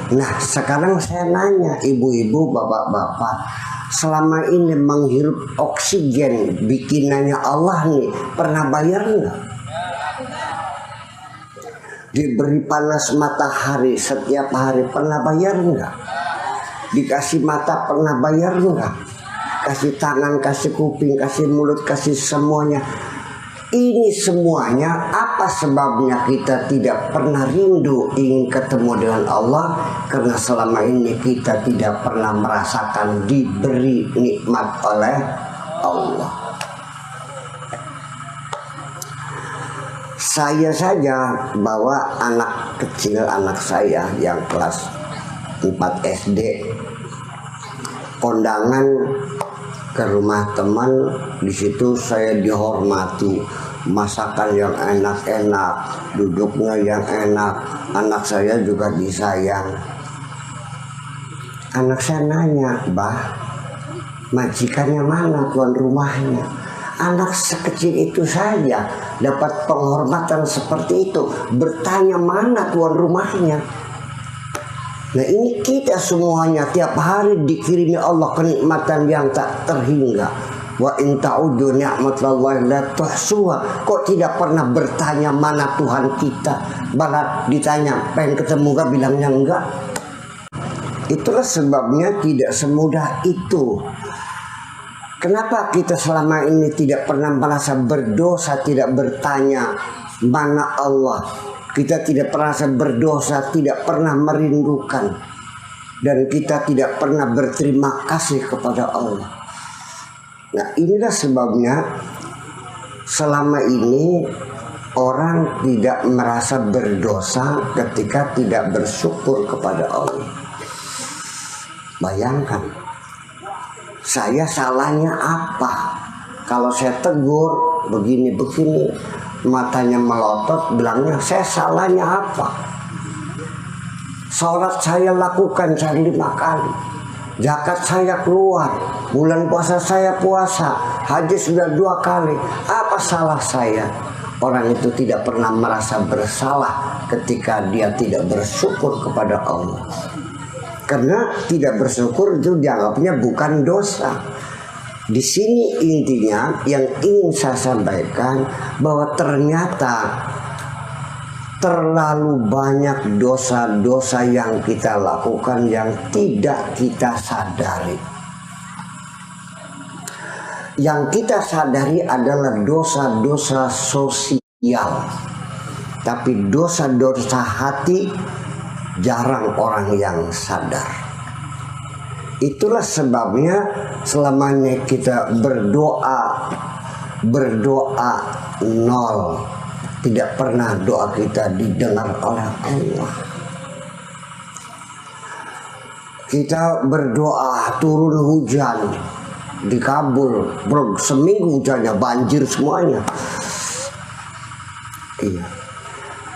Nah sekarang saya nanya ibu-ibu, bapak-bapak, selama ini menghirup oksigen bikinannya Allah nih, pernah bayar nggak? Diberi panas matahari setiap hari, pernah bayar nggak? Dikasih mata, pernah bayar nggak? Kasih tangan, kasih kuping, kasih mulut, kasih semuanya. Ini semuanya apa sebabnya kita tidak pernah rindu ingin ketemu dengan Allah? Karena selama ini kita tidak pernah merasakan diberi nikmat oleh Allah. Saya saja bawa anak kecil, anak saya yang kelas 4 SD, kondangan ke rumah teman. Di situ saya dihormati, masakan yang enak-enak, duduknya yang enak, anak saya juga disayang. Anak saya nanya, "Bah, majikannya mana, tuan rumahnya?" Anak sekecil itu saja dapat penghormatan seperti itu, bertanya mana tuan rumahnya. Nah ini kita semuanya tiap hari dikirimi Allah kenikmatan yang tak terhingga. Wa in ta'udu ni'matallahi la tuhsuha. Kok tidak pernah bertanya mana Tuhan kita? Malah ditanya pengen ketemu gak, bilangnya enggak. Itulah sebabnya tidak semudah itu. Kenapa kita selama ini tidak pernah merasa berdosa, tidak bertanya mana Allah? Kita tidak pernah berdosa, tidak pernah merindukan, dan kita tidak pernah berterima kasih kepada Allah. Nah inilah sebabnya selama ini orang tidak merasa berdosa ketika tidak bersyukur kepada Allah. Bayangkan, saya salahnya apa? Kalau saya tegur begini-begini, matanya melotot, bilangnya saya salahnya apa? Sholat saya lakukan 5 kali, zakat saya keluar, bulan puasa saya puasa, haji sudah 2 kali. Apa salah saya? Orang itu tidak pernah merasa bersalah ketika dia tidak bersyukur kepada Allah. Karena tidak bersyukur itu dianggapnya bukan dosa. Di sini intinya yang ingin saya sampaikan, bahwa ternyata terlalu banyak dosa-dosa yang kita lakukan yang tidak kita sadari. Yang kita sadari adalah dosa-dosa sosial, tapi dosa-dosa hati jarang orang yang sadar. Itulah sebabnya selamanya kita berdoa nol. Tidak pernah doa kita didengar oleh Allah. Kita berdoa turun hujan, dikabul, bro, seminggu hujannya banjir semuanya. Iya.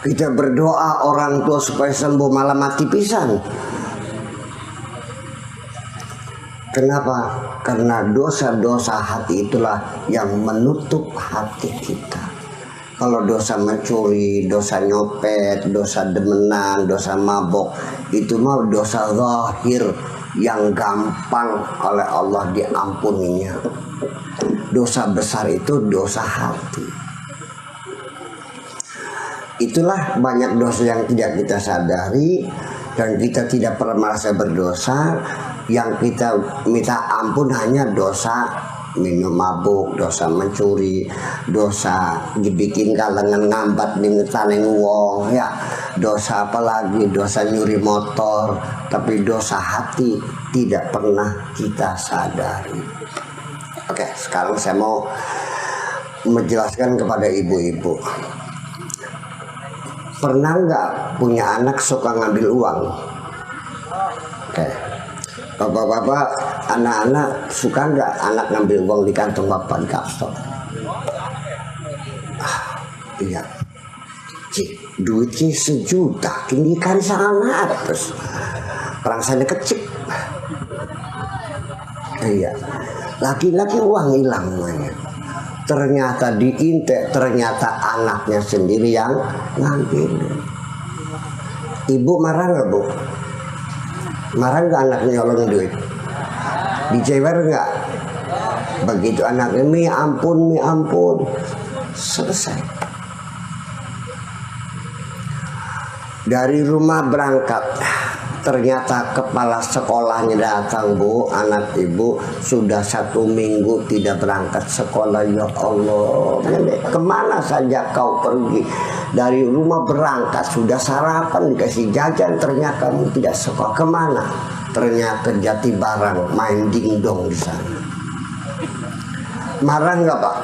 Kita berdoa orang tua supaya sembuh, malah mati pisan. Kenapa? Karena dosa-dosa hati itulah yang menutup hati kita. Kalau dosa mencuri, dosa nyopet, dosa demenan, dosa mabok, itu mah dosa zahir yang gampang oleh Allah diampuninya. Dosa besar itu dosa hati. Itulah banyak dosa yang tidak kita sadari, dan kita tidak pernah merasa berdosa. Yang kita minta ampun hanya dosa minum mabuk, dosa mencuri, dosa dibikin kalengan ngambat di ngetaneng wong, ya, dosa apa lagi, dosa nyuri motor. Tapi dosa hati tidak pernah kita sadari. Oke, sekarang saya mau menjelaskan kepada ibu-ibu. Pernah nggak punya anak suka ngambil uang? Oke. Bapak-bapak, anak-anak suka nggak anak ngambil uang di kantong bapak di kapsul? Iya. Duitnya 1 juta, kini kan sangat terus. Perang sana kecil. Iya. Laki-laki uang hilang semuanya. Ternyata diintek, ternyata anaknya sendiri yang ngambil. Ibu marah nggak, Bu? Marah nggak anaknya nyolong duit? Dicewer nggak? Begitu anaknya mi ampun, selesai. Dari rumah berangkat, ternyata kepala sekolahnya datang, Bu, anak ibu sudah 1 minggu tidak berangkat sekolah. Ya Allah, kemana saja kau pergi? Dari rumah berangkat sudah sarapan dikasih jajan, ternyata kamu tidak sekolah. Kemana? Ternyata Jatibarang main dingdong di sana. Marah nggak Pak?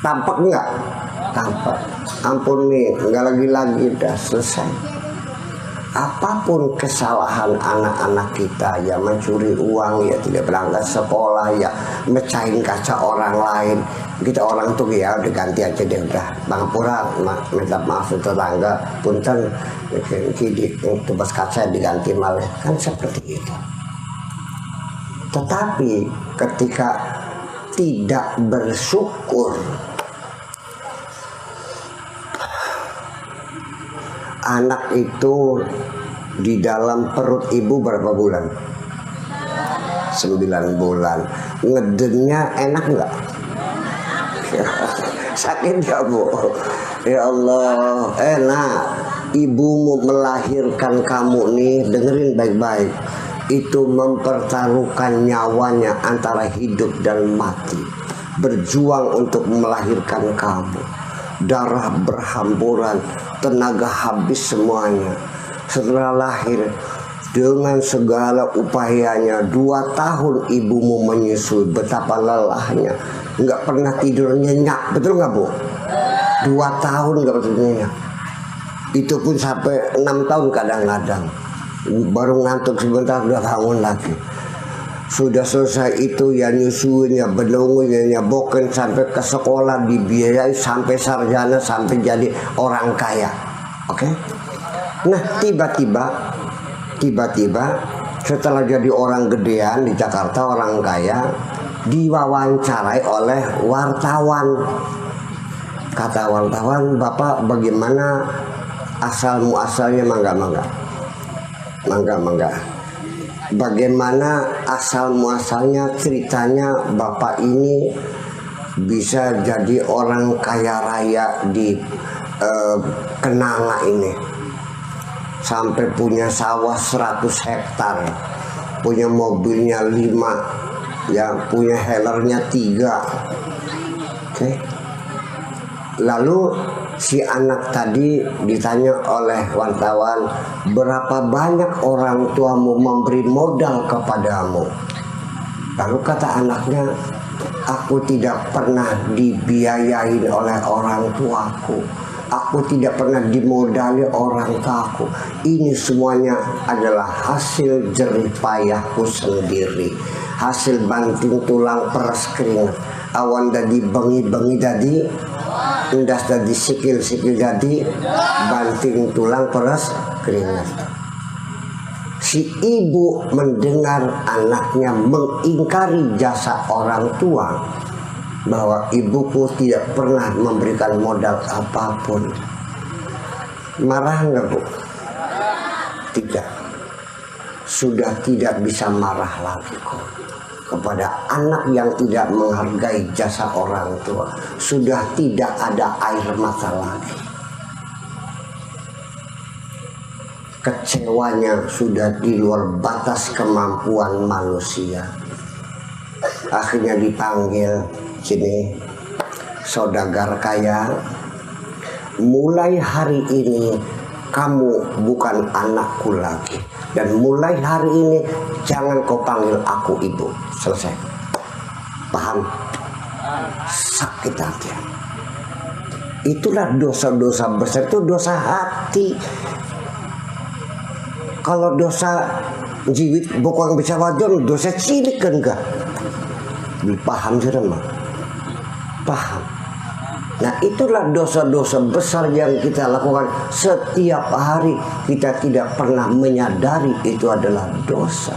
Tampak nggak? Tampak. Ampun nih, nggak lagi udah selesai. Apapun kesalahan anak-anak kita, ya mencuri uang, ya tidak berangkat sekolah, ya mecahin kaca orang lain, kita orang tuh ya udah ganti aja deh, udah Bang Pura minta maaf tetangga, punten tebas kaca diganti malah, kan seperti itu. Tetapi ketika tidak bersyukur, anak itu di dalam perut ibu berapa bulan? 9 bulan. Ngedennya enak nggak? Sakit nggak Bu? Ya Allah, enak. Ibumu melahirkan kamu nih, dengerin baik-baik. Itu mempertaruhkan nyawanya antara hidup dan mati, berjuang untuk melahirkan kamu. Darah berhamburan, tenaga habis semuanya. Setelah lahir, dengan segala upayanya, 2 tahun ibumu menyusui, betapa lelahnya, nggak pernah tidur nyenyak, betul nggak Bu? 2 tahun nggak pernah nyenyak. Itu pun sampai 6 tahun kadang-kadang, baru ngantuk sebentar udah bangun lagi. Sudah selesai itu ya nyusuin, ya benungin, ya nyabokin, sampai ke sekolah dibiayai sampai sarjana, sampai jadi orang kaya. Oke? Nah tiba-tiba setelah jadi orang gedean di Jakarta, orang kaya, diwawancarai oleh wartawan. Kata wartawan, Bapak bagaimana asal muasalnya? Mangga. Bagaimana asal muasalnya, ceritanya Bapak ini bisa jadi orang kaya raya di Kenanga ini, sampai punya sawah 100 hektar, punya mobilnya 5, ya punya helernya 3. Oke. Lalu si anak tadi ditanya oleh wartawan, berapa banyak orang tuamu memberi modal kepadamu? Lalu kata anaknya, aku tidak pernah dibiayai oleh orang tuaku, aku tidak pernah dimodali orang tuaku. Ini semuanya adalah hasil jerih payahku sendiri, hasil banting tulang peres keringat. Awan dadi bengi-bengi dadi, indas dadi sikil-sikil dadi, banting tulang peres keringat. Si ibu mendengar anaknya mengingkari jasa orang tua, bahwa ibuku tidak pernah memberikan modal apapun. Marah nggak Bu? Tidak. Sudah tidak bisa marah lagi kok kepada anak yang tidak menghargai jasa orang tua. Sudah tidak ada air mata lagi. Kecewanya sudah di luar batas kemampuan manusia. Akhirnya dipanggil, sini saudagar kaya, mulai hari ini kamu bukan anakku lagi, dan mulai hari ini jangan kau panggil aku ibu. Selesai. Paham? Sakit hati. Itulah dosa-dosa besar, itu dosa hati. Kalau dosa jiwit bukan bisa wajar, dosa cilik kan enggak? Paham sudah mah? Paham. Nah itulah dosa-dosa besar yang kita lakukan setiap hari. Kita tidak pernah menyadari itu adalah dosa.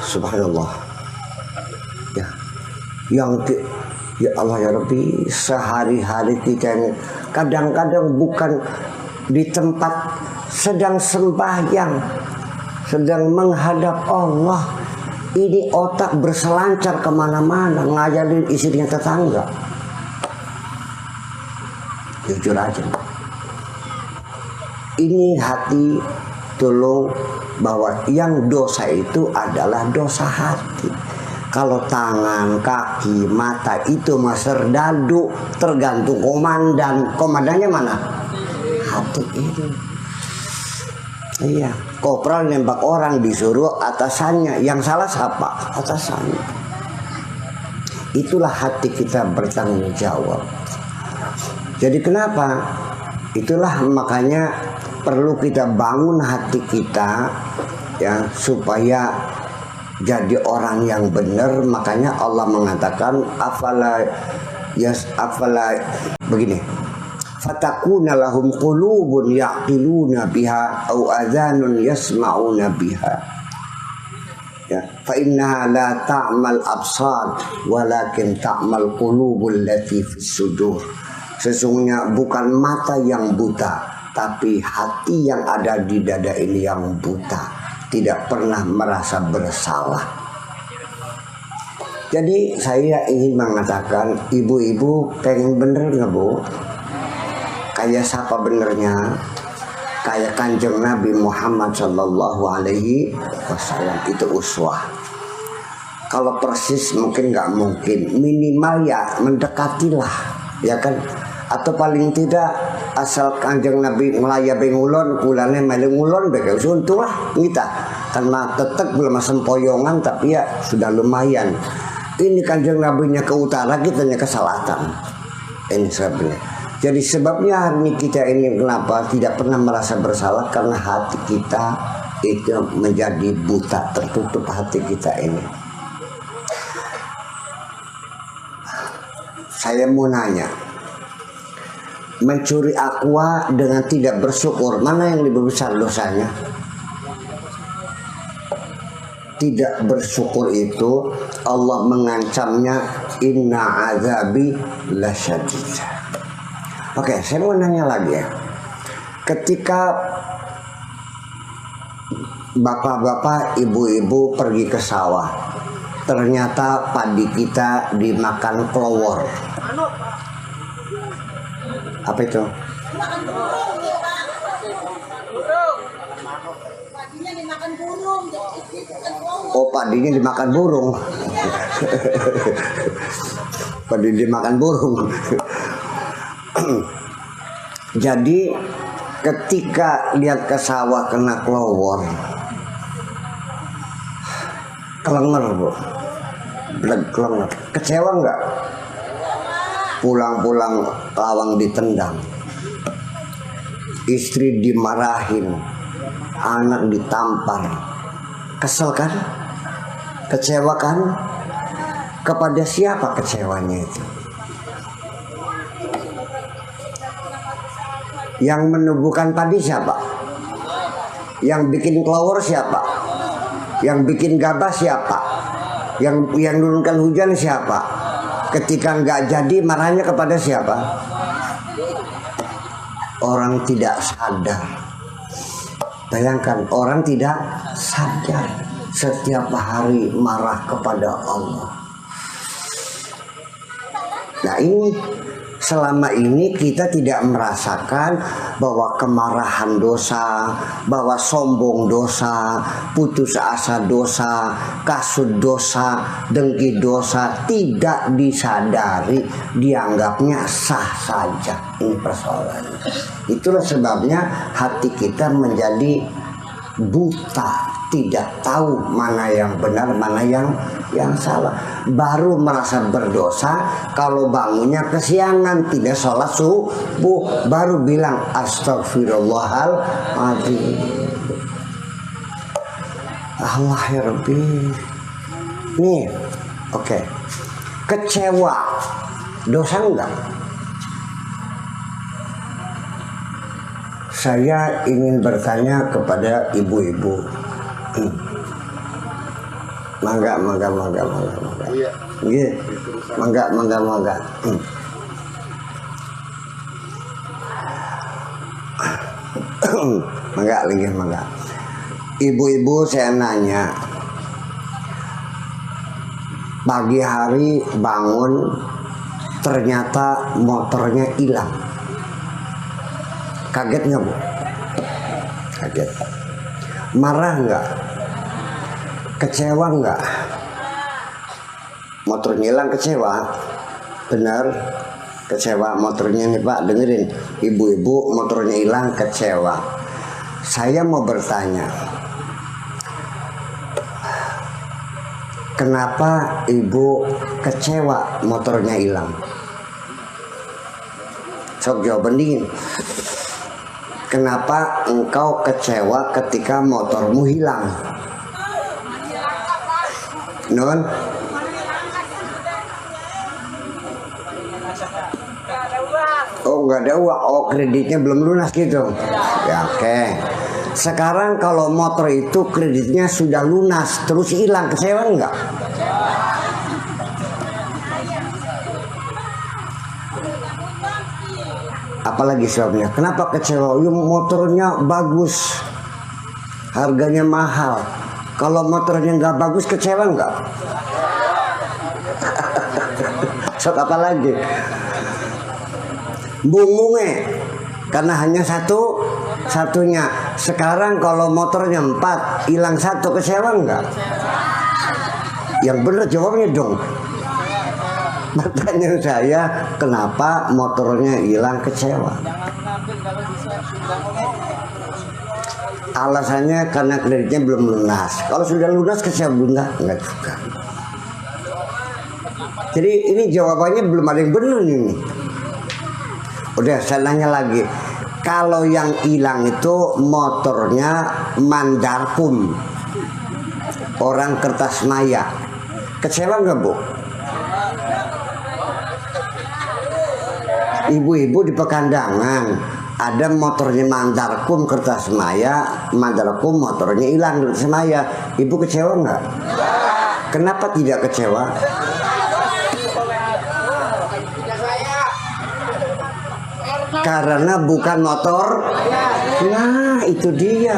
Subhanallah. Ya, ya Allah ya Rabbi, sehari-hari kita ini kadang-kadang bukan di tempat sedang sembahyang, sedang menghadap Allah, ini otak berselancar kemana-mana, ngajarin istrinya tetangga. Jujur aja, ini hati. Tolong, bahwa yang dosa itu adalah dosa hati. Kalau tangan, kaki, mata itu mah serdadu, tergantung komandan. Komandannya mana? Hati ini. Iya, kopral nembak orang disuruh atasannya, yang salah siapa? Atasannya. Itulah hati kita bertanggung jawab. Jadi kenapa? Itulah makanya perlu kita bangun hati kita ya, supaya jadi orang yang benar. Makanya Allah mengatakan afala begini, fatakuna lahum qulubun yaqiluna biha au adhanun yasma'una biha, ya, fa innaha la ta'mal absar walakin ta'mal qulubul lati fis sudur. Sesungguhnya bukan mata yang buta, tapi hati yang ada di dada ini yang buta, tidak pernah merasa bersalah. Jadi saya ingin mengatakan, ibu-ibu pengen bener nggak bu? Kayak siapa benernya? Kayak Kanjeng Nabi Muhammad Shallallahu Alaihi Wasallam, itu uswah. Kalau persis mungkin nggak mungkin, minimal ya mendekatilah, ya kan? Atau paling tidak asal Kanjeng Nabi ngelayabe ngulon, kulane melu ngulon bege untung lah kita. Karena tetap belum sempoyongan tapi ya sudah lumayan. Ini Kanjeng Nabinya ke utara, kitanya ke selatan. Ini sebabnya. Jadi sebabnya hari ini kita ini kenapa tidak pernah merasa bersalah, karena hati kita itu menjadi buta, tertutup hati kita ini. Saya mau nanya, mencuri aqua dengan tidak bersyukur, mana yang lebih besar dosanya? Tidak bersyukur itu Allah mengancamnya, inna azabi lasyadid. Oke, saya mau nanya lagi ya. Ketika bapak-bapak, ibu-ibu pergi ke sawah, ternyata padi kita dimakan kelowor. Apa itu? Padinya dimakan burung. Oh, padinya dimakan burung. Padi dimakan burung. Jadi ketika lihat ke sawah kena kelowor, kelenger bu, kelenger. Kecewa nggak? Pulang-pulang lawang ditendang, istri dimarahin, anak ditampar, kesel kan? Kecewa kan? Kepada siapa kecewanya itu? Yang menumbuhkan padi siapa? Yang bikin kelawar siapa? Yang bikin gabah siapa? Yang nurunkan hujan siapa? Ketika nggak jadi, marahnya kepada siapa? Orang tidak sadar. Bayangkan, orang tidak sadar setiap hari marah kepada Allah. Nah ini, selama ini kita tidak merasakan bahwa kemarahan dosa, bahwa sombong dosa, putus asa dosa, kasut dosa, dengki dosa, tidak disadari, dianggapnya sah saja. Ini persoalannya. Itulah sebabnya hati kita menjadi buta, tidak tahu mana yang benar, mana yang salah. Baru merasa berdosa kalau bangunnya kesiangan, tidak sholat subuh, baru bilang astagfirullahaladzim. Allah ya Rabbi. Nih, oke. Kecewa, dosa enggak? Saya ingin bertanya kepada ibu-ibu. Mangga. Iya. Iya. Mangga. Enggak lagi, enggak. Ibu-ibu saya nanya, pagi hari bangun ternyata motornya hilang, kaget nggak Bu? Kaget. Marah nggak? Kecewa nggak? Motornya hilang, kecewa? Benar, kecewa. Motornya nih Pak, dengerin, ibu-ibu, motornya hilang, kecewa. Saya mau bertanya, kenapa ibu kecewa motornya hilang? Sok jawaban dingin. Kenapa engkau kecewa ketika motormu hilang? Non? Oh nggak ada uang, oh kreditnya belum lunas gitu. Ya oke. Sekarang kalau motor itu kreditnya sudah lunas terus hilang, kecewa nggak? Apalagi sebabnya? Kenapa kecewa? Ya, motornya bagus, harganya mahal. Kalau motornya nggak bagus, kecewa nggak? Sok apa lagi? Bungungnya karena hanya satunya. Sekarang kalau motornya 4, hilang 1, kecewa nggak? Yang benar jawabnya dong. Pertanyaan saya, kenapa motornya hilang, kecewa? Alasannya karena kreditnya belum lunas. Kalau sudah lunas, kecewa enggak juga. Jadi ini jawabannya belum ada yang benar ini. Udah, saya nanya lagi. Kalau yang hilang itu motornya Mandarpum, orang Kertasmaya, kecewa nggak Bu? Ibu-ibu di Pekandangan ada motornya Mandarpum Kertasmaya, Mandarpum motornya hilang Kertasmaya. Ibu kecewa nggak? Kenapa tidak kecewa? Karena bukan motor. Nah itu dia.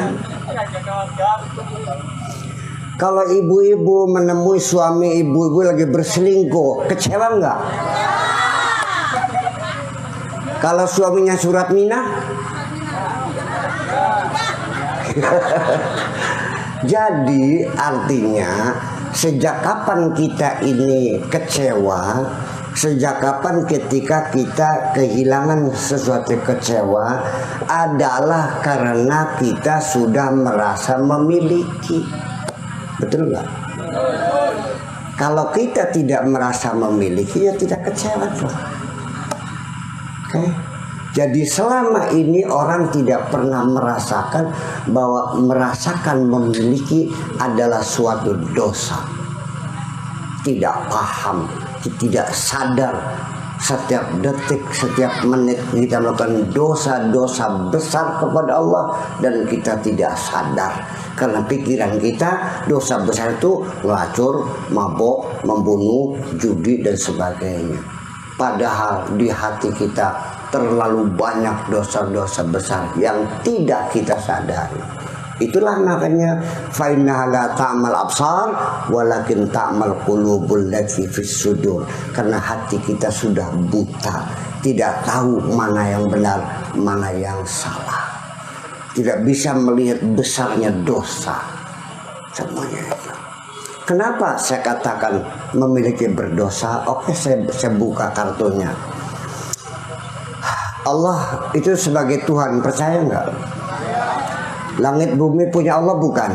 Kalau ibu-ibu menemui suami ibu-ibu lagi berselingkuh, kecewa nggak? Kalau suaminya surat minah? Jadi artinya sejak kapan kita ini kecewa? Sejak kapan ketika kita kehilangan sesuatu kecewa adalah karena kita sudah merasa memiliki. Betul nggak? Kalau kita tidak merasa memiliki, ya tidak kecewa dong. Oke? Jadi selama ini orang tidak pernah merasakan bahwa merasakan memiliki adalah suatu dosa. Tidak paham, tidak sadar, setiap detik, setiap menit kita melakukan dosa-dosa besar kepada Allah dan kita tidak sadar. Karena pikiran kita dosa besar itu ngelacur, mabok, membunuh, judi dan sebagainya. Padahal di hati kita terlalu banyak dosa-dosa besar yang tidak kita sadari. Itulah makanya fa innaha la ta'mal absar walakin ta'mal qulubul lati fis sudur. Karena hati kita sudah buta, tidak tahu mana yang benar, mana yang salah. Tidak bisa melihat besarnya dosa. Semuanya itu. Kenapa saya katakan memiliki berdosa? Oke, saya buka kartunya. Allah itu sebagai Tuhan, percaya enggak? Langit bumi punya Allah bukan?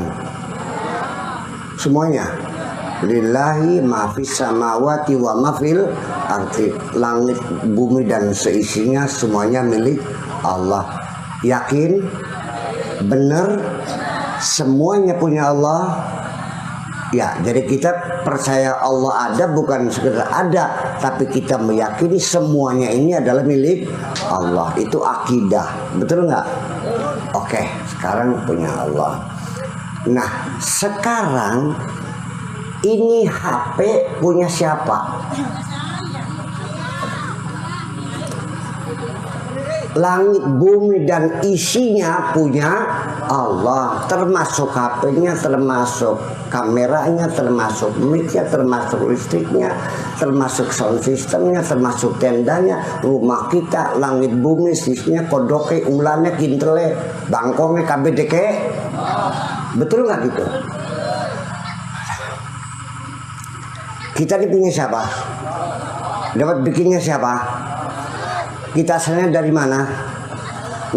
Semuanya. Lillahi ma fis samawati wa ma fil ardi. Langit, bumi dan seisinya semuanya milik Allah. Yakin? Benar? Semuanya punya Allah? Ya, jadi kita percaya Allah ada bukan sekedar ada, tapi kita meyakini semuanya ini adalah milik Allah. Itu akidah, betul nggak? Oke, sekarang punya Allah. Nah, sekarang ini HP punya siapa? Langit, bumi dan isinya punya Allah, termasuk HP-nya, termasuk kameranya, termasuk mic-nya, termasuk listriknya, termasuk sound systemnya, termasuk tendanya, rumah kita, langit bumi, sisnya, kodoke, ulane, kintele, bangkongnya, KBDK. Betul nggak gitu? Kita dipilih siapa? Dapat bikinnya siapa? Kita asalnya dari mana?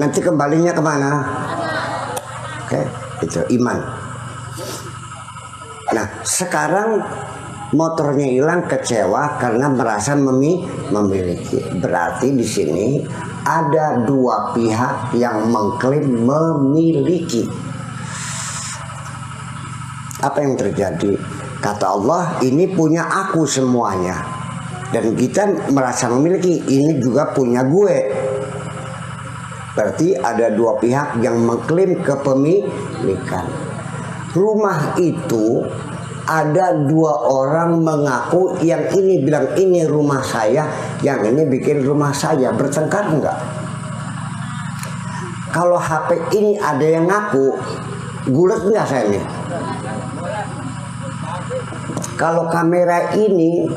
Nanti kembalinya kemana? Oke, itu iman. Nah, sekarang motornya hilang, kecewa karena merasa memiliki. Berarti di sini ada dua pihak yang mengklaim memiliki. Apa yang terjadi? Kata Allah, ini punya aku semuanya. Dan kita merasa memiliki, ini juga punya gue. Berarti ada dua pihak yang mengklaim kepemilikan. Rumah itu ada dua orang mengaku, yang ini bilang ini rumah saya, yang ini bikin rumah saya. Bertengkar enggak? Kalau HP ini ada yang ngaku, gulat enggak saya nih? Kalau kamera ini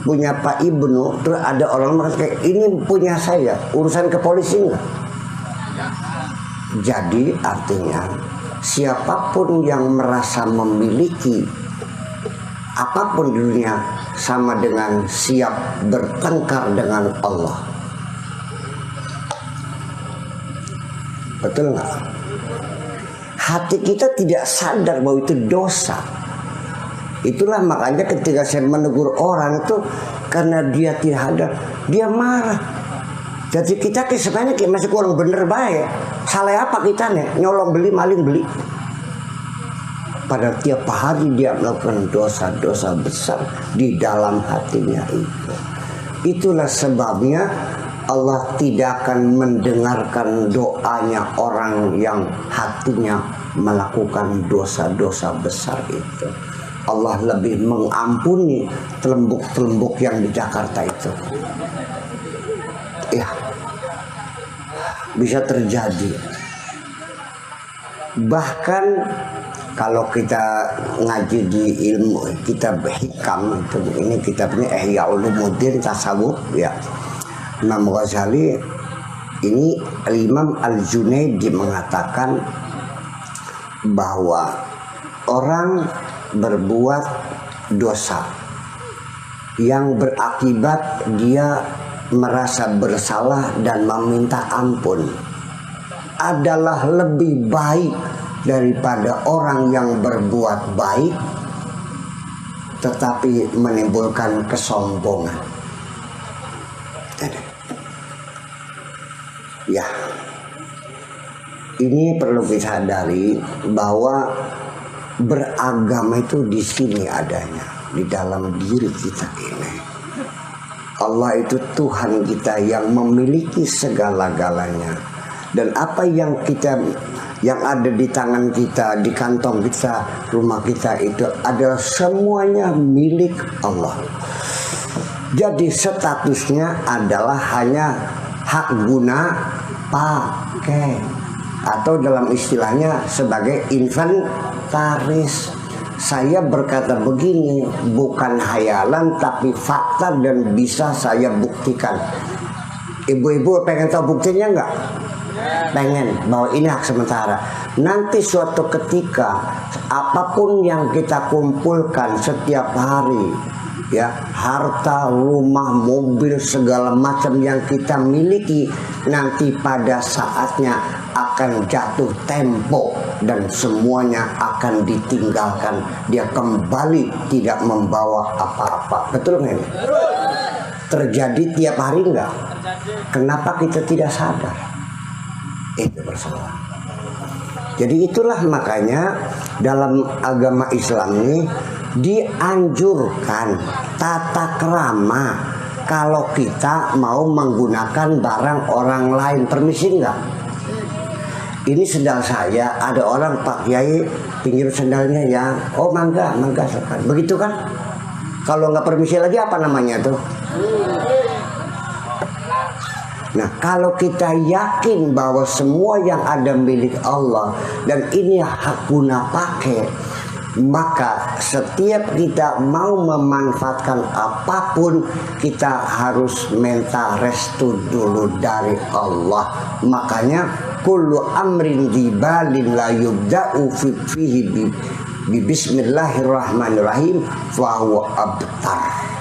punya Pak Ibnu, terus ada orang merasa ini punya saya, urusan ke polisi enggak? Jadi artinya siapapun yang merasa memiliki apapun di dunia sama dengan siap bertengkar dengan Allah. Betul nggak? Hati kita tidak sadar bahwa itu dosa. Itulah makanya ketika saya menegur orang itu, karena dia tidak ada, dia marah. Jadi kita sebenarnya masih kurang bener baik. Salah apa kita nih? Nyolong beli, maling beli. Pada tiap hari dia melakukan dosa-dosa besar di dalam hatinya itu. Itulah sebabnya Allah tidak akan mendengarkan doanya orang yang hatinya melakukan dosa-dosa besar itu. Allah lebih mengampuni telembuk-telembuk yang di Jakarta itu. Ya, bisa terjadi. Bahkan kalau kita ngaji di ilmu kitab hikam itu, ini kitabnya Ihya Ulumuddin Tasawuf ya. Imam Ghazali ini Imam Al-Junaidi mengatakan bahwa orang berbuat dosa yang berakibat dia merasa bersalah dan meminta ampun adalah lebih baik daripada orang yang berbuat baik tetapi menimbulkan kesombongan. Ya, ini perlu kita sadari bahwa beragama itu di sini adanya, di dalam diri kita ini. Allah itu Tuhan kita yang memiliki segala-galanya, dan apa yang ada di tangan kita, di kantong kita, rumah kita itu adalah semuanya milik Allah. Jadi statusnya adalah hanya hak guna pakai, atau dalam istilahnya sebagai inventaris. Saya berkata begini bukan hayalan tapi fakta dan bisa saya buktikan. Ibu-ibu pengen tahu buktinya enggak? Pengen, bahwa ini hak sementara. Nanti suatu ketika apapun yang kita kumpulkan setiap hari, ya, harta, rumah, mobil, segala macam yang kita miliki, nanti pada saatnya akan jatuh tempo dan semuanya akan ditinggalkan. Dia kembali tidak membawa apa-apa. Betul nggak? Terjadi tiap hari enggak? Kenapa kita tidak sadar? Itu persoalan. Jadi itulah makanya dalam agama Islam ini dianjurkan tata krama kalau kita mau menggunakan barang orang lain. Permisi enggak? Ini sendal saya, ada orang Pak Kiai pinjam sendalnya ya. Oh mangga sekali. Begitu kan? Kalau nggak permisi lagi apa namanya tuh? Nah, kalau kita yakin bahwa semua yang ada milik Allah dan ini hak guna pakai, maka setiap kita mau memanfaatkan apapun, kita harus minta restu dulu dari Allah. Makanya kullu amrin dibalin la yubda'u fihi bi bismillahirrahmanirrahim fa huwa abtar.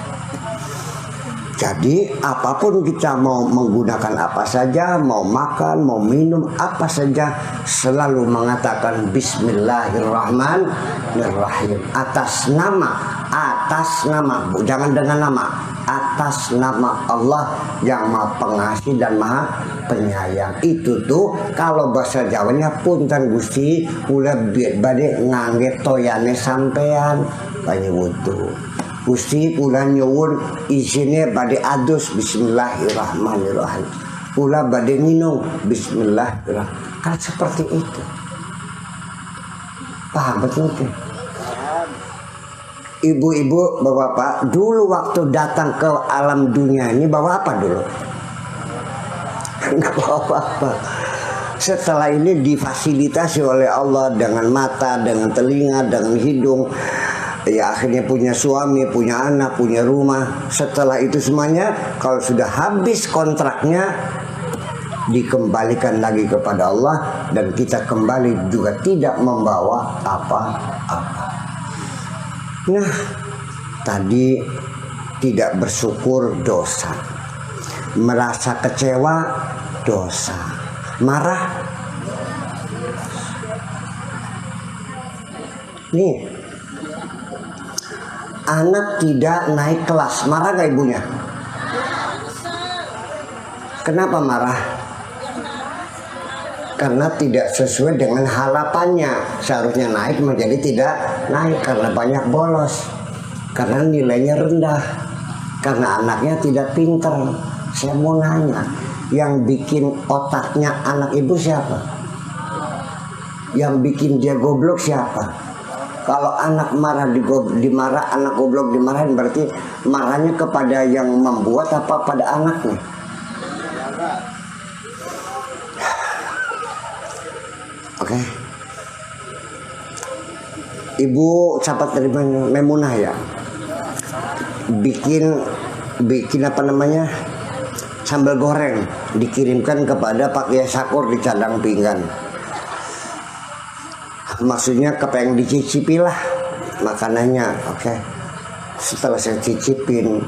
Jadi apapun kita mau menggunakan apa saja, mau makan, mau minum apa saja, selalu mengatakan Bismillahirrahmanirrahim atas nama, jangan dengan nama, atas nama Allah yang Maha Pengasih dan Maha Penyayang. Itu tuh kalau bahasa Jawanya punten Gusti, kula bade ngangge toyane sampean banyak wudu. Gusti kula nyuwun isine bade adus bismillahirrahmanirrahim. Kula bade minum bismillahirrahmanirrahim. Kan seperti itu. Paham betul kan? Ibu-ibu, bapak-bapak, dulu waktu datang ke alam dunia ini bawa apa dulu? Enggak bawa apa-apa. Setelah ini difasilitasi oleh Allah dengan mata, dengan telinga, dengan hidung. Ya akhirnya punya suami, punya anak, punya rumah. Setelah itu semuanya kalau sudah habis kontraknya dikembalikan lagi kepada Allah dan kita kembali juga tidak membawa apa-apa. Nah, tadi tidak bersyukur dosa, merasa kecewa dosa, marah nih. Anak tidak naik kelas, marah gak ibunya? Kenapa marah? Karena tidak sesuai dengan harapannya. Seharusnya naik menjadi tidak naik karena banyak bolos, karena nilainya rendah, karena anaknya tidak pintar. Saya mau nanya, yang bikin otaknya anak ibu siapa? Yang bikin dia goblok siapa? Kalau anak marah dimarah, anak goblok dimarahin, berarti marahnya kepada yang membuat apa pada anaknya? Oke. Ibu sahabat dari Memunah ya, bikin apa namanya, sambal goreng, dikirimkan kepada Pak Kiai Sakur di Cadang Pinggan. Maksudnya kepengen dicicipi lah makanannya. Oke. Setelah saya cicipin,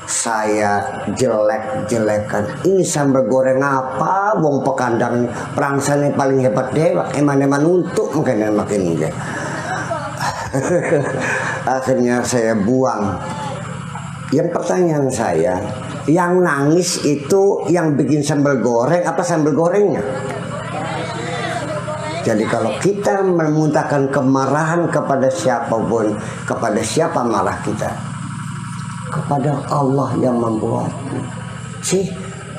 saya jelek-jelekan. Ini sambal goreng apa? Wong pekandang perangsane paling hebat dewa. Eman-eman untuk mungkin makin enggak. Akhirnya saya buang. Yang pertanyaan saya, yang nangis itu yang bikin sambal goreng apa sambal gorengnya? Jadi kalau kita memuntahkan kemarahan kepada siapapun, kepada siapa marah kita? Kepada Allah yang membuatnya. Sih,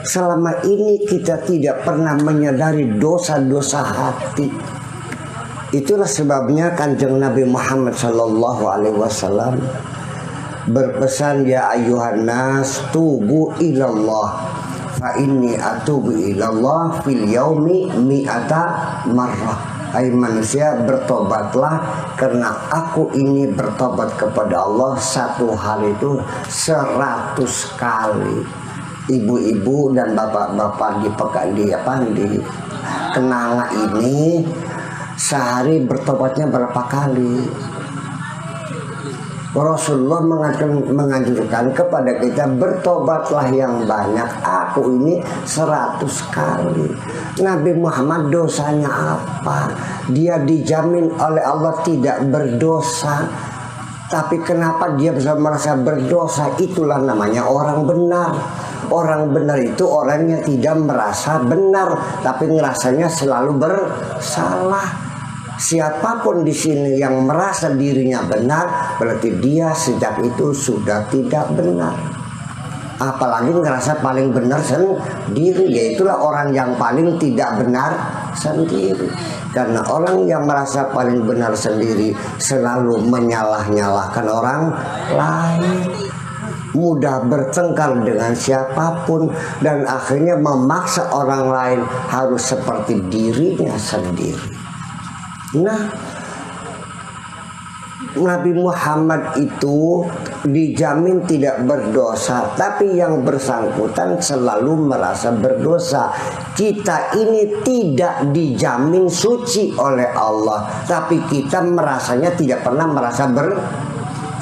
selama ini kita tidak pernah menyadari dosa-dosa hati. Itulah sebabnya Kanjeng Nabi Muhammad SAW berpesan, ya ayuhan nas tubu ilallah fa inni atubu ilallah fil yaumi mi'ata marrah. Hai manusia, bertobatlah karena aku ini bertobat kepada Allah satu hari itu 100 kali. Ibu-ibu dan bapak-bapak di Kenanga ini sehari bertobatnya berapa kali? Rasulullah menganjurkan kepada kita, bertobatlah yang banyak. Aku ini 100 kali. Nabi Muhammad dosanya apa? Dia dijamin oleh Allah tidak berdosa. Tapi kenapa dia bisa merasa berdosa? Itulah namanya orang benar. Orang benar itu orang yang tidak merasa benar, tapi ngerasanya selalu bersalah. Siapapun di sini yang merasa dirinya benar, berarti dia sejak itu sudah tidak benar. Apalagi ngerasa paling benar sendiri, yaitulah orang yang paling tidak benar sendiri. Karena orang yang merasa paling benar sendiri selalu menyalah-nyalahkan orang lain. mudah bertengkar dengan siapapun, dan akhirnya memaksa orang lain harus seperti dirinya sendiri. Nah, Nabi Muhammad itu dijamin tidak berdosa, tapi yang bersangkutan selalu merasa berdosa. Kita ini tidak dijamin suci oleh Allah, tapi kita merasanya tidak pernah merasa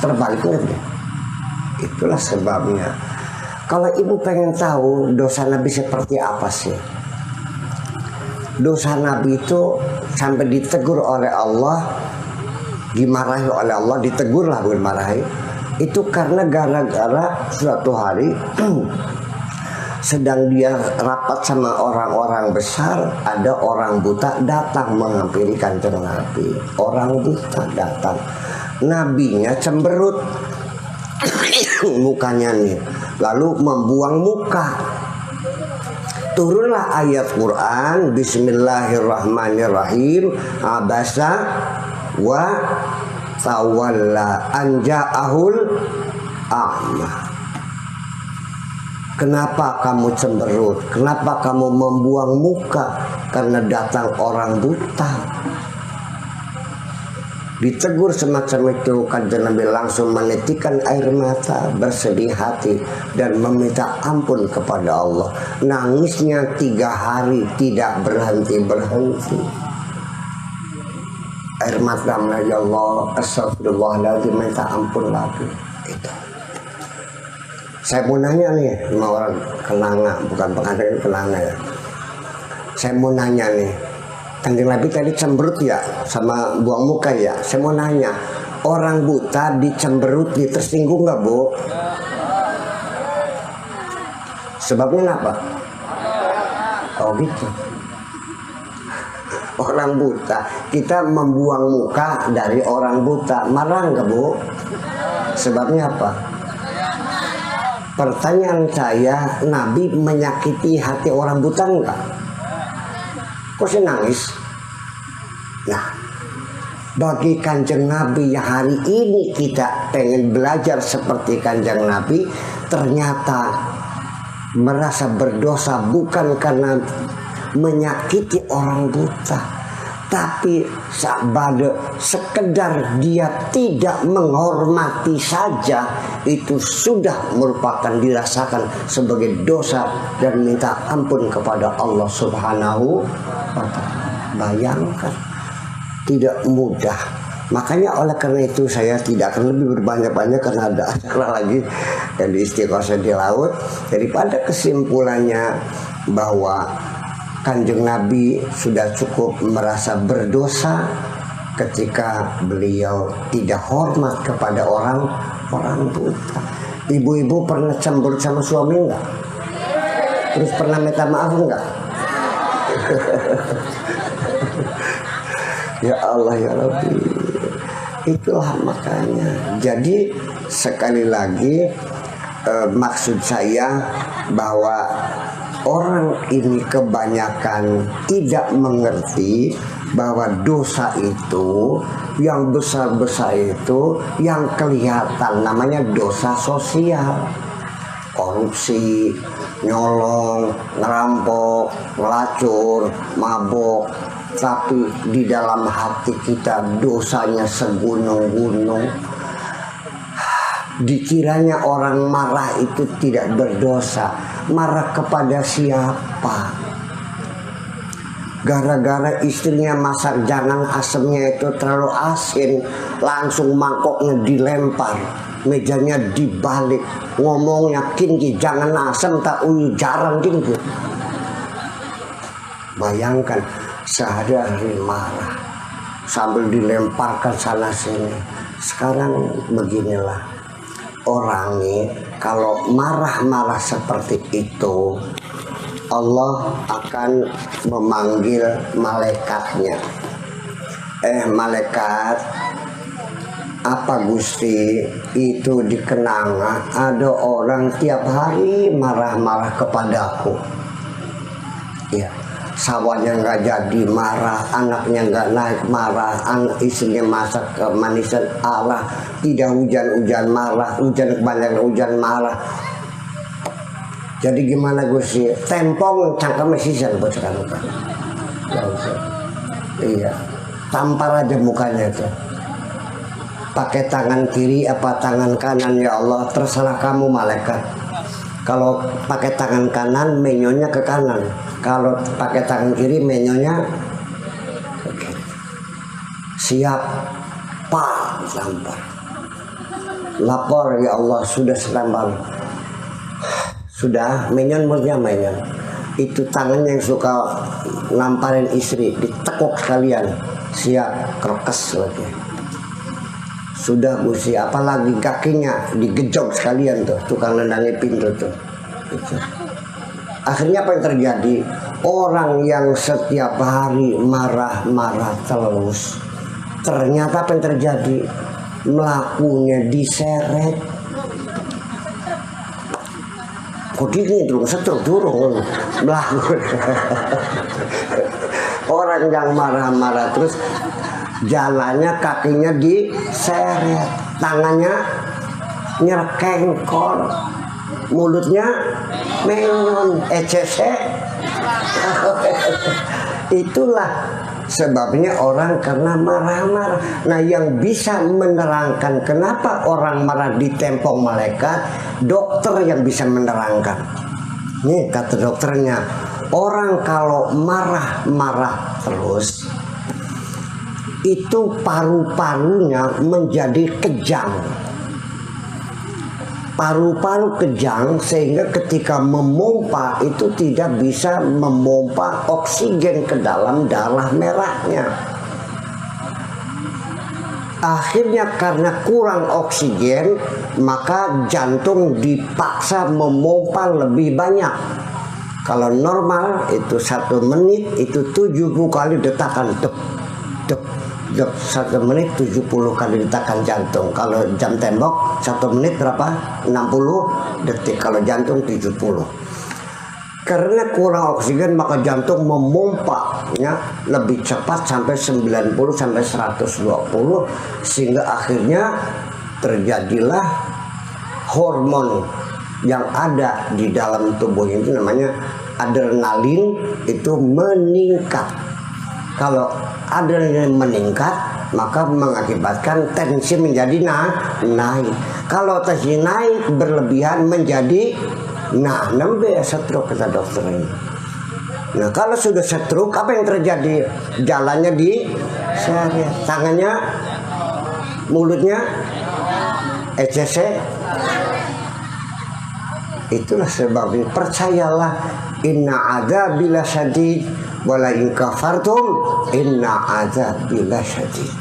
terbaliknya. Itulah sebabnya. Kalau ibu pengen tahu dosa Nabi seperti apa sih? Dosa Nabi itu sampai ditegur oleh Allah, dimarahi oleh Allah, ditegur lah, bukan marahi. Itu karena gara-gara suatu hari sedang dia rapat sama orang-orang besar, ada orang buta datang menghampiri kanjeng Nabi. Orang buta datang, nabinya cemberut mukanya nih, lalu membuang muka. Turunlah ayat Quran, Bismillahirrahmanirrahim, abasa wa tawalla anja'ahul a'ma. Kenapa kamu cemberut? Kenapa kamu membuang muka? Karena datang orang buta. Ditegur semacam itu, kanjeng Nabi langsung menitikkan air mata, bersedih hati, dan meminta ampun kepada Allah. Nangisnya 3 hari tidak berhenti-berhenti. Air mata, ya Allah, astagfirullahaladzim, minta ampun lagi. Itu. Saya mau nanya nih sama orang Kenanga, bukan pengantin Kenanga ya. Saya mau nanya nih, kanjeng Nabi tadi cemberut ya sama buang muka ya. Saya mau nanya, orang buta dicemberut tersinggung nggak, Bu? Sebabnya apa? Oh gitu. Orang buta, kita membuang muka dari orang buta, marah nggak, Bu? Sebabnya apa? Pertanyaan saya, Nabi menyakiti hati orang buta enggak? Kok saya nangis? Nah, bagi kanjeng Nabi yang hari ini kita pengen belajar seperti kanjeng Nabi, ternyata merasa berdosa bukan karena menyakiti orang buta, tapi sekedar dia tidak menghormati saja, itu sudah merupakan dirasakan sebagai dosa dan minta ampun kepada Allah Subhanahu wa ta'ala. Bayangkan, tidak mudah. Makanya oleh karena itu saya tidak akan lebih berbanyak-banyak karena ada acara lagi yang di Istiqosah di laut. Daripada kesimpulannya bahwa kanjeng Nabi sudah cukup merasa berdosa ketika beliau tidak hormat kepada orang buta. Ibu-ibu pernah cemberut sama suami enggak? Terus pernah minta maaf enggak? Ya Allah ya Rabbi. Itulah makanya. Jadi sekali lagi maksud saya bahwa orang ini kebanyakan tidak mengerti bahwa dosa itu yang besar-besar itu yang kelihatan namanya dosa sosial. Korupsi, nyolong, ngerampok, ngelacur, mabok. Tapi di dalam hati kita dosanya segunung-gunung. Dikiranya orang marah itu tidak berdosa. Marah kepada siapa? Gara-gara istrinya masak jangan asemnya itu terlalu asin, langsung mangkoknya dilempar, mejanya dibalik, ngomongnya kinki jangan asem tak uyu jarang kinki. Bayangkan sehari-hari marah sambil dilemparkan sana sini. Sekarang beginilah, orang nih kalau marah-marah seperti itu, Allah akan memanggil malaikatnya. Malaikat, apa Gusti? Itu di Kenanga ada orang tiap hari marah-marah kepadaku. Ya, sawahnya nggak jadi marah, anaknya nggak naik marah, anak istrinya masak kemanisan Allah, tidak hujan marah, hujan kebanyakan hujan marah. Jadi gimana gue sih, tempong cangkemnya sisa buat sekarang kan. Iya, tampar aja mukanya tuh. Pakai tangan kiri apa tangan kanan, ya Allah terserah kamu malaikat. Kalau pakai tangan kanan menyonya ke kanan, kalau pakai tangan kiri menyonya ke kiri. Siap, pak, tampar. Lapor ya Allah sudah setampar. Sudah, menyon maksudnya menyon. Itu tangan yang suka namparin istri, ditekuk sekalian. Siap, kerkes lagi. Sudah Gusti, apalagi kakinya digejok sekalian tuh, tukang nendangi pintu tuh. Gitu. Akhirnya apa yang terjadi? Orang yang setiap hari marah-marah terus, ternyata apa yang terjadi? Melakunya diseret. Kok gini dulu, setruk durung melaku. Orang yang marah-marah terus, jalannya kakinya diseret, tangannya nyerkengkol, mulutnya menyon, ECC. Itulah sebabnya orang karena marah-marah. Nah, yang bisa menerangkan kenapa orang marah ditempong malaikat, dokter yang bisa menerangkan. Nih kata dokternya, orang kalau marah-marah terus, itu paru-parunya menjadi kejang. Paru-paru kejang sehingga ketika memompa itu tidak bisa memompa oksigen ke dalam darah merahnya. Akhirnya karena kurang oksigen, maka jantung dipaksa memompa lebih banyak. Kalau normal itu 1 menit itu 70 kali detakan. Dep, dep, dep, 1 menit 70 kali detakan jantung. Kalau jam tembok 1 menit berapa? 60 detik. Kalau jantung 70. Karena kurang oksigen maka jantung memompanya lebih cepat sampai 90 sampai 120, sehingga akhirnya terjadilah hormon yang ada di dalam tubuh itu namanya adrenalin itu meningkat. Kalau adrenalin meningkat maka mengakibatkan tensi menjadi naik. Kalau tensi naik berlebihan menjadi nambah stroke kata dokter ini. Nah, kalau sudah stroke apa yang terjadi? Jalannya di tangannya, mulutnya ECC. Itulah sebabnya percayalah, inna adzabi lasyadid wala in kafartum inna adzabi lasyadid.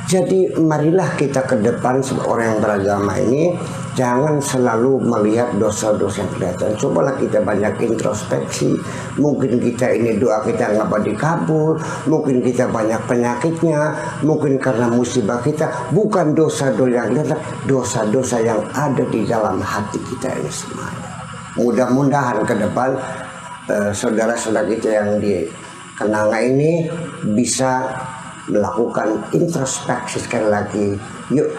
Jadi marilah kita ke depan sebagai orang yang beragama ini jangan selalu melihat dosa-dosa yang kelihatan. Cobalah kita banyak introspeksi. Mungkin kita ini doa kita nggak dikabul, mungkin kita banyak penyakitnya, mungkin karena musibah kita, bukan dosa-dosa yang kelihatan, dosa-dosa yang ada di dalam hati kita ini semuanya. Mudah-mudahan ke depan saudara-saudara kita yang di Kenanga ini bisa melakukan introspeksi sekali lagi. Yuk,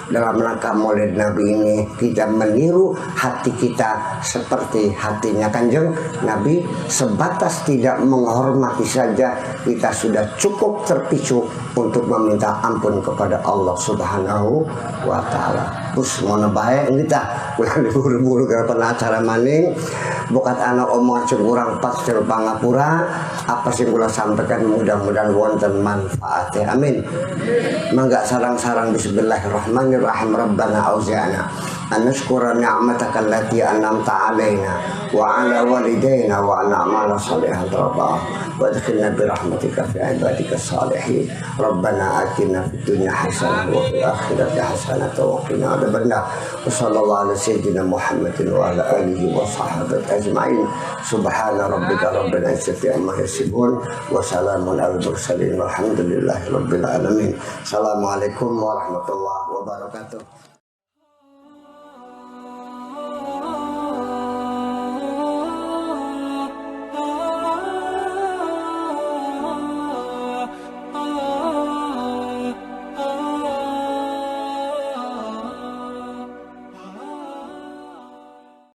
dalam rangka Maulid Nabi ini kita meniru hati kita seperti hatinya Kanjeng Nabi. Sebatas tidak menghormati saja kita sudah cukup terpicu untuk meminta ampun kepada Allah Subhanahu wa Ta'ala. Terus mau baik kita ulah diburu-buru ke acara maning bukat anak omong kurang pas til pangapura. Apa sih kula sampaikan mudah-mudahan wonten manfaatnya. Amin. Mangga sarang-sarang bismillahirrahmanirrahim. Rabbana auzi'na an nashkura ni'mataka allati an'amta 'alaina wa 'ala walidayna wa an na'mala shalihan tardah wa adkhilna bi rahmatika fi ibadika shalihin. Rabbana atina fid dunya hasanah wa fil akhirati hasanah wa qina adzabannar. Wassallallahu ala sayyidina Muhammadin wa ala alihi wa sahbihi ajma'in. Subhana rabbika rabbil izzati amma yasifun wa salamun alal mursalin walhamdulillahi rabbil alamin. Assalamualaikum warahmatullahi wabarakatuh.